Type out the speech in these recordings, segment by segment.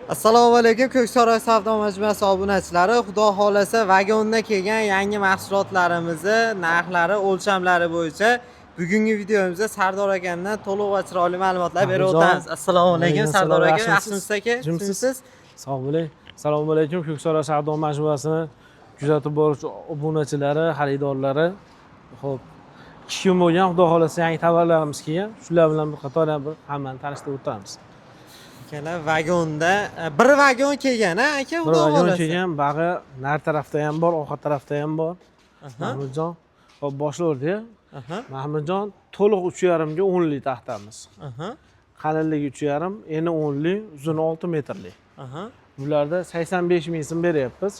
Assalomu alaykum Ko'ksaroy savdo majmuasi obunachilari. Xudo xolasa vagonda kelgan yangi mahsulotlarimizni narxlari, o'lchamlari bo'yicha bugungi videomizda Sardor akamdan to'liq va chiroyli ma'lumotlar berib o'tamiz. Assalomu alaykum Sardor aka, yaxshimisiz aka? Kimsiz? Sog' bo'ling. Assalomu alaykum Ko'ksaroy savdo majmuasini kuzatib boruvchi obunachilari, xaridorlari. Xo'p, 2 kun bo'lgan, xudo xolasa yangi tovarlarimiz kelgan. Shular bilan bir qator hammani tanishtirib o'tamiz. Akalar vagonda bir vagon kelgan, ha aka, Bir xudo vagon xolasa. kelgan, bag'i nar tarafda ham bor, orqa tarafda ham bor. Mahmudjon, hop boshlovdi. Mahmudjon to'liq 3,5 ga 10 li taxtamiz. Qalinligi 3,5, eni 10 li, uzuni 6 metrli. Bularda 85 ming so'm beryapmiz.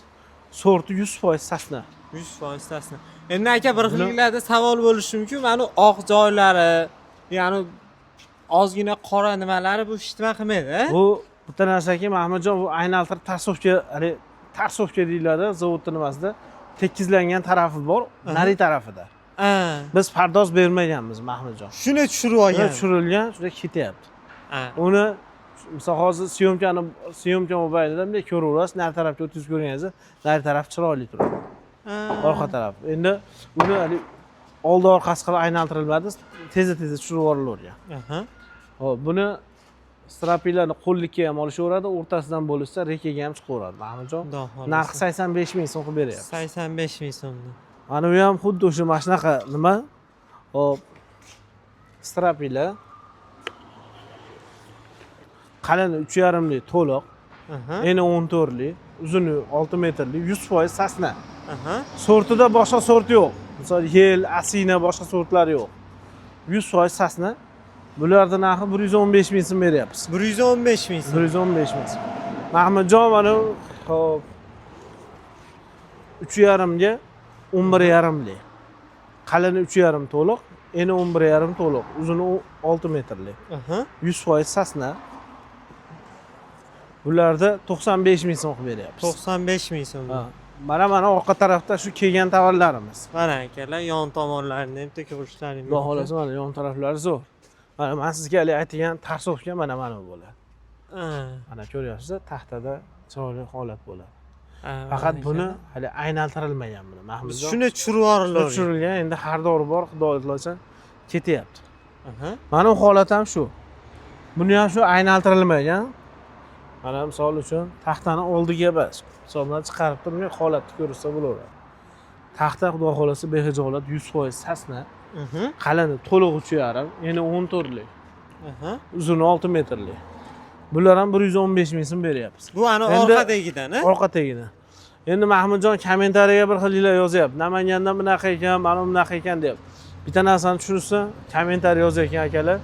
Sorti 100% sasna. 100% sasna. Endi aka bir xilliklarda savol bo'lishi mumkin. Mana oq joylari, ya'ni ozgina qora nimalari bu ishtima qilmaydi. Bu bitta narsaki Mahmudjon, bu aynaltir tarsovka deyiladi, zavodning nimasida tekizlangan tarafi bor, nari tarafida. Biz pardoz bermaganmiz Mahmudjon. Shuni tushirib olgan. Tushirilgan, shunday ketyapti. Uni misol hozir syomka mobaylida bunday ko'raverasiz, nari tarafga o'tkazib ko'rganingizda, nari taraf chiroyli turadi. Orqa taraf. Endi uni oldi orqasi qilib aylantirilmadi, tez tushirib yuborilavergan. Hop, buni strapilarni qo'llikka ham olishaveradi, o'rtasidan bo'lsa rekaga ham chiqaveradi. Mahmudjon, narxi 85 ming so'm qilib beryapti. 85 ming so'mdan. Mana bu ham xuddi o'sha mashinaqa nima? Hop, strapilar. Qalini 3,5 li to'liq, eni 14 li, uzuni 6 metrli, 100% sasna. Sortida boshqa sort yo'q. Misol yel, asina boshqa sortlar yo'q. 100% sasna. Bularning narxi 115 ming so'm beryapmiz. 115 ming so'm. 115 ming so'm. Mahmudjon mana hop 3,5 ga 11,5 li. Qalini 3,5 to'liq, eni 11,5 to'liq, uzuni 6 metrli. 100% sasna. Bularda 95 ming so'm qilib beryapmiz. 95 ming so'm. Mana orqa tarafda shu kelgan tovarlarimiz. Qarang akalar, yon tomonlarini ham tekshirishlaring Xudo xolasa mana yon taraflari zo'r. Mana sizga aytgan tarsovka mana bu bo'ladi. Mana ko'ryapsiz, taxtada chiroyli holat bo'ladi. Faqat buni hali aynaltirilmagan buni. Mahmudjon. Shuni tushirib yuboriladi. Tushirilgan, endi xaridori bor, xudo xohlasa ketyapti. Mana bu holat ham shu. Buni ham shu aynaltirilmagan. Mana misol uchun taxtani oldiga emas. Hisobdan chiqarib turgan holatni ko'rsa bo'laveradi. Taxta xudo xolasa behijolat 100% sasna. Qalini to'liq 3,5, eni 14 li. Uzuni 6 metrli. Bular ham 115 ming so'm beryapmiz. Bu ana orqa tegidan, ha? Orqa tegidan. Endi Mahmudjon kommentariyaga bir xillar yozyapti. Namanganda bunaqa ekan, mana bunaqa ekan deb. Bitta narsani tushunsa, kommentariy yozayotgan akalar,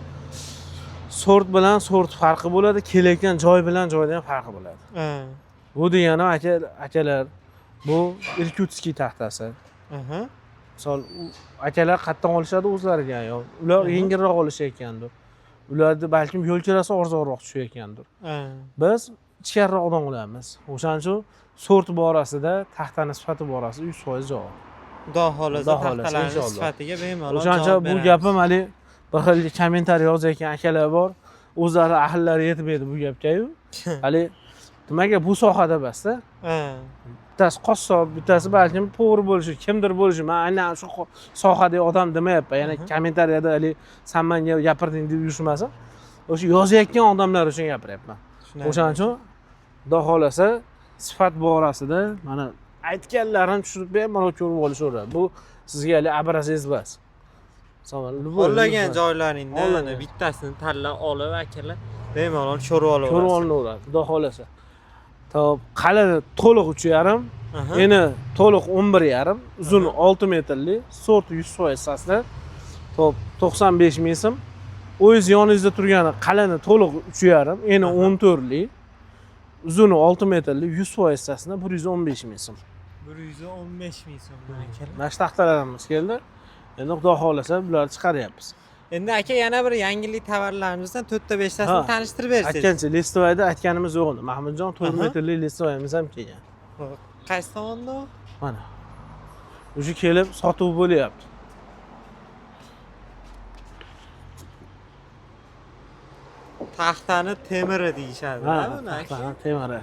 sort bilan sort farqi bo'ladi, kelayotgan joy bilan joydan farqi bo'ladi. Bu degani akalar, bu Irkutskiy taxtasi. Misol akalar qatdan olishadi o'zlariga yo. Ular yengilroq olishayotgandir. Ularda balkim yo'l kirasi arzonroq tushayotgandir. Biz ichkariroqdan olamiz. O'shaning uchun sort borasida, taxtani sifati borasida 100% javob. Xudo xolasa taxtalarning sifatiga bemalol javob beramiz. O'shaning uchun bu gapim hali bir xil kommentariy yozayotgan akalar bor. O'zlari ahllari yetmaydi bu gapga-yu. Hali nimaga bu sohada emas-da. Bittasi qassob, bittasi balkim to'g'ri bo'lishi, kimdir bo'lishi. Men aynan shu sohadagi odam demayapman. Yana kommentariyada hali sen menga gapirding deb yurishmasin. O'sha yozayotgan odamlar uchun gapiryapman. O'shaning uchun xudo xolasa sifat borasida mana aytganlarini tushunib bemalol ko'rib olishaveradi. Bu sizga hali abrazingiz emas. Xohlagan joylaringdan bittasini tanlab olib akalar bemalol ko'rib olaverasiz. Ko'rib olaveradi, xudo xolasa. Top qalini to'liq 3,5, eni to'liq 11,5, uzuni 6 metrli, sorti 100% sasna. Top 95 ming so'm. O'zingiz yoningizda turgani qalini to'liq 3,5, eni 14 li, uzuni 6 metrli, 100% sasna 115 ming so'm. 115 ming so'm akalar. Mana shu taxtalarimiz keldi. Endi xudo xolasa bularni chiqaryapmiz. Endi aka yana bir yangilik tovarlarimizdan 4 ta 5 tasini tanishtirib bersangiz. Aytgancha listoyda aytganimiz yo'q edi. Mahmudjon 4 metrli listoyimiz ham kelgan. Qaysi tomonda? Mana. O'sha kelib sotuv bo'lyapti. taxtani temiri deyishadi. Ha, buni aka? taxtani temiri.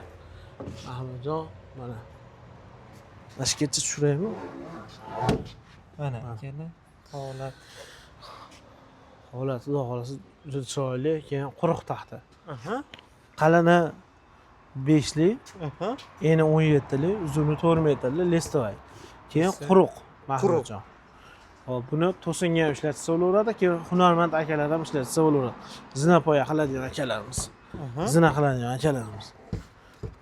Mahmudjon, mana. Tashkentga tushiraymi? Mana akalar. Holat. Holati, xudo xolasi juda chiroyli, keyin quruq taxta. Aha. Qalini 5 lik, Aha. eni 17 lik, uzuni 4 metrli listovoy. Keyin quruq Mahmudjon. Hop, buni to'singa ham ishlatsa bo'laveradi, keyin hunarmand akalar ham ishlatsa bo'laveradi. Zinapoya qiladigan akalarimiz. Aha. Zina qiladigan akalarimiz.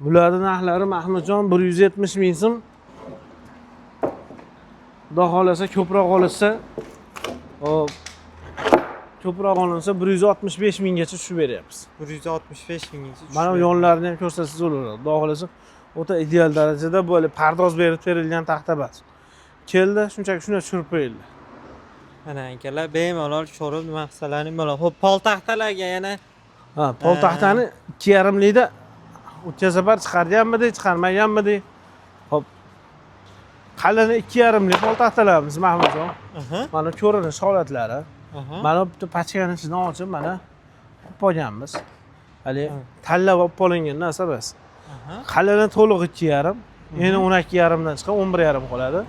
Bularning narxlari Mahmudjon 170 ming so'm. Xudo xolasa ko'proq olsa, hop, ko'proq olinsa 165 minggacha tushib beryapmiz. 165 minggacha. Mana bu yonlarini ham ko'rsatsangiz bo'laveradi. Xudo xolasa o'ta ideal darajada böyle pardoz berib berilgan taxta emas. Keldi, shunchaki shuni tushirib qo'yildi. Mana akalar bemalol ko'rib nima qilsalaring bo'ladi. Xo'p, poltaxtalarga yana Ha, pol taxtani 2,5 likda o'tkazib chiqarganmidi, chiqarmaganmidi? Hop. Qalini 2,5 lik pol taxtalarimiz Mahmudjon. aha, Mana ko'rinish holatlari. aha. Mana bitta pachkani ichidan ochib mana olib olganmiz. Hali Ha. tanlab olib olingan narsa emas. Aha. Qalini to'liq 2,5, eni 12,5 dan chiqib 11,5 qoladi.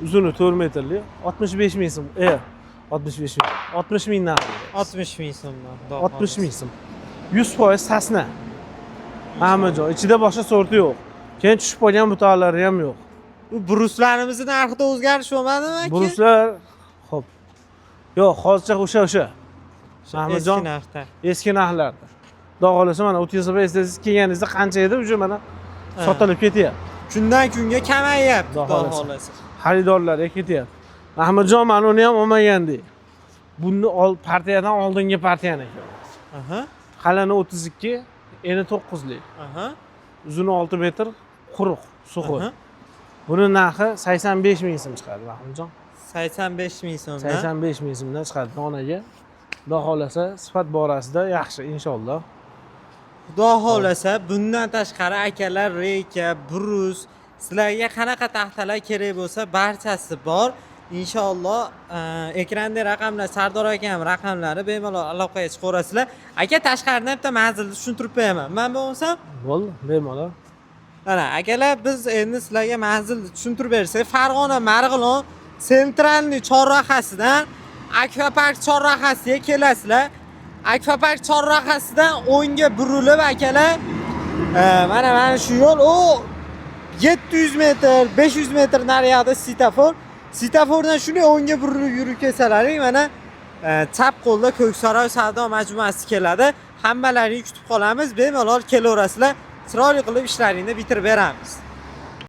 Uzuni 4 metrli, 65 ming so'm. 65 ming. 60 ming narx. 60 ming so'mdan. 60 ming so'm. 100% sasna. Mahmudjon, ichida boshqa sorti yo'q. Keyin tushib qolgan butolari ham yo'q. Bu bruslarimizni narxida o'zgarish bo'lmadimi aka? Bruslar, xo'p. Yo'q, hozircha o'sha. Mahmudjon, Eski narxda. eski narxlarda. Xudo xolasa mana o'tkazib esdasiz kelganingizda qancha edi, uje mana sotilib ketyapti. Kundan kunga kamayyapti, Xudo xudo xolasa. xolasa. Xaridorlarga ketyapti. Mahmudjon, mana uni ham olmagandek. Buni partiyadan oldingi partiyaniki. Aha, Qalini 32, eni 9 lik. aha, Uzuni 6 metr, quruq, suxoy. aha. Buni narxi 85 ming so'm chiqadi, Mahmudjon. 85 ming so'mdan. 85 ming so'mdan chiqadi donaga. Xudo xolasa sifat borasida yaxshi inshaalloh. Xudo xolasa bundan tashqari akalar reyka, brus, sizlarga qanaqa taxtalar kerak bo'lsa barchasi bor. Inshaalloh ekranda raqamlar, Sardor akam raqamlari bemalol aloqaga chiqaverasizlar. Aka tashqaridan bitta manzilni tushuntirib qo'yaman. Men bo'lsam, Bo'ldi, bemalol. mana akalar biz endi sizlarga manzilni tushuntirib bersak, Farg'ona Marg'ilon sentralniy chorrahasidan Akvapark chorrahasiga kelasizlar. Akvapark chorrahasidan o'ngga burilib akalar, mana shu yo'l, o 700 metr, 500 metr naryoqda svetofor. Svetofordan shunday o'ngga burilib yurib kelsalaring, mana chap qo'lda Ko'ksaroy savdo majmuasi keladi. Hammalaringni kutib qolamiz. Bemalol kelaverasizlar. Chiroyli qilib ishlaringni bitirib beramiz.